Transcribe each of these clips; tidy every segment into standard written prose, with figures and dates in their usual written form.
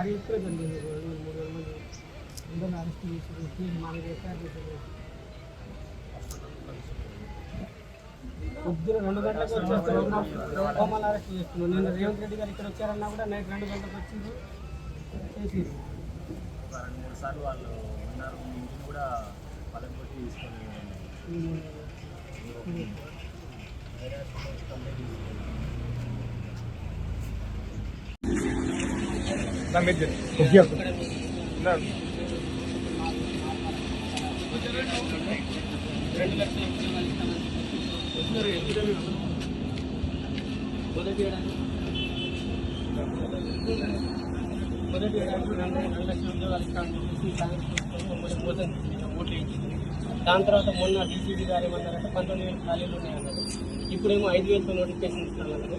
భారీ ఎక్కువ జరిగింది. 2,000-3,000 మంది అందరిని అరెస్ట్ చేసి మా మీద ఎఫ్ఐఆర్ చేశారు. పొద్దున 2 గంటలకు వచ్చేస్తారు, మమ్మల్ని అరెస్ట్ చేస్తున్నారు. నిన్న రేవంత్ రెడ్డి గారు ఇక్కడ వచ్చారన్నా కూడా నైట్ 2 గంటలకు వచ్చిండ్రు చేసి 2-3 సార్లు వాళ్ళు ఉన్నారు. ఇంటిని కూడా వాళ్ళని కొట్టి తీసుకొని మొదటి ఏడాది 2 లక్షల ఉద్యోగాలు ఇస్తామని చెప్పేసి కాంగ్రెస్ ప్రభుత్వం మోసం చేసింది, ఓట్లు వేయించింది. దాని తర్వాత మొన్న డీసీబీ గారు ఏమన్నారంటే 19,000 ఖాళీలు ఉన్నాయన్నారు. ఇప్పుడేమో 5,000తో నోటిఫికేషన్ ఇస్తామన్నారు.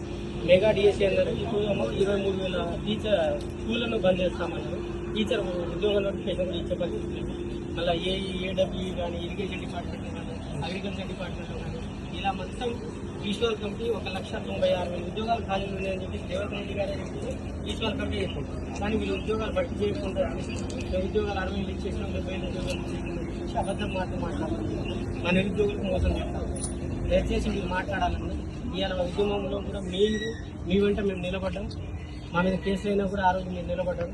మెగా డిఎస్సీ అన్నారు. ఇప్పుడేమో 23,000 టీచర్ స్కూళ్ళను బంద్ చేస్తామన్నారు. టీచర్ ఉద్యోగ నోటిఫికేషన్ కూడా ఇచ్చే పరిస్థితి లేదు. మళ్ళీ ఏడబ్ల్యూ కానీ ఇరిగేషన్ డిపార్ట్మెంట్ కానీ అగ్రికల్చర్ డిపార్ట్మెంట్ కానీ ఇలా మొత్తం ఈశ్వర్ కమిటీ 1,96,000 ఉద్యోగాలు ఖాళీలు ఉన్నాయని చెప్పి రేవంత్ రెడ్డి గారే చెప్పి ఈశ్వర్ కమిటీ చేస్తుంది. కానీ వీళ్ళు ఉద్యోగాలు భర్తీ చేయకుండా ఉద్యోగాలు 60,000 ఇచ్చేసినా 30,000 ఉద్యోగాలు ఇచ్చేసిందని చెప్పి అబద్ధం మాట్లాడుతున్నారు. మా నిరుద్యోగులకు మోసం చేస్తారు. దయచేసి మీరు మాట్లాడాలని. ఇవాళ ఉద్యమంలో కూడా మీరు మీ వెంట మేము నిలబడ్డాం. మా మీద కేసులు అయినా కూడా ఆ రోజు మీరు నిలబడ్డారు.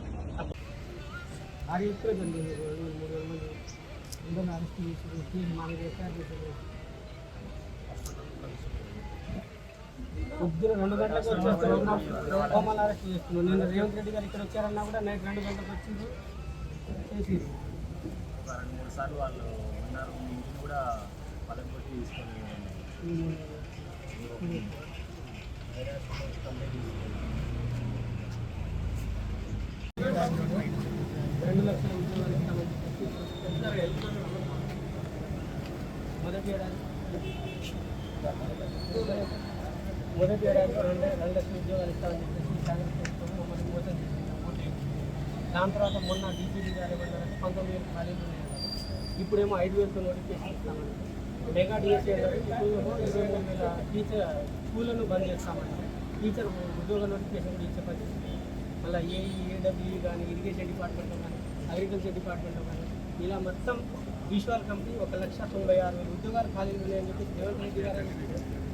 భారీ ఎక్కువ జరిగింది. 2,000-3,000 మంది అందరిని అరెస్ట్ చేసి మా మీద ఎఫ్ఐఆర్ చేశారు. పొద్దున 2 గంటలకు వచ్చేస్తారు, మమ్మల్ని అరెస్ట్ చేస్తున్నారు. నిన్న రేవంత్ రెడ్డి గారు ఇక్కడ వచ్చారన్నా కూడా నైట్ 2 గంటలకు వచ్చిండ్రు చేసి 2-3 సార్లు వాళ్ళు ఉన్నారు. ఇంటిని కూడా వాళ్ళని కొట్టి తీసుకొని 2 లక్షల ఉద్యోగాలు ఇస్తామని చెప్పేసి మొదటి ఏడాది 2 లక్షల ఉద్యోగాలు ఇస్తామని చెప్పేసి కాంగ్రెస్ ప్రభుత్వం మమ్మల్ని మోసం చేసింది, ఓట్లు వేయించింది. దాని తర్వాత మొన్న డీసీబీ గారు ఏమన్నారంటే 19,000 ఖాళీలు ఉన్నాయన్నారు. ఇప్పుడేమో 5,000తో నోటిఫికేషన్ ఇస్తామన్నారు. మెగా డిఎస్సీ అన్నారు. ఇప్పుడేమో 23,000 టీచర్ స్కూళ్ళను బంద్ చేస్తామన్నారు. టీచర్ ఉద్యోగ నోటిఫికేషన్ కూడా ఇచ్చే పరిస్థితి. మళ్ళీ ఏడబ్ల్యూ కానీ ఇరిగేషన్ డిపార్ట్మెంట్ కానీ అగ్రికల్చర్ డిపార్ట్మెంట్ కానీ ఇలా మొత్తం ఈశ్వర్ కమిటీ 1,96,000 ఉద్యోగాలు ఖాళీలు ఉన్నాయని చెప్పి రేవంత్ రెడ్డి గారు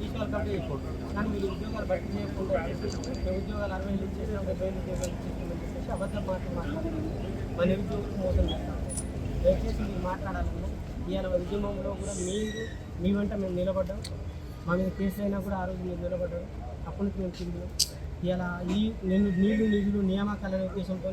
ఈశ్వర్ కమిటీ చేశారు. కానీ వీళ్ళు ఉద్యోగాలు భర్తీ చేయకుండా ఉద్యోగాలు 60,000 ఇచ్చేసినా 30,000 ఉద్యోగాలు ఇచ్చేసిందని చెప్పేసి అబద్ధం మాట్లాడుతున్నారు. మా నిరుద్యోగులకు మోసం చేస్తాం. దయచేసి మీరు మాట్లాడాలన్నా. ఇవాళ ఉద్యమంలో కూడా మీరు మీ వెంట మేము నిలబడ్డాం. మా మీద కేసులు అయినా కూడా ఆ రోజు మీరు నిలబడ్డారు. అప్పటి నుంచి మేము తిరిగినాం. ఇలా ఈ నీళ్లు నిధులు నియామకాల ఉద్దేశంతో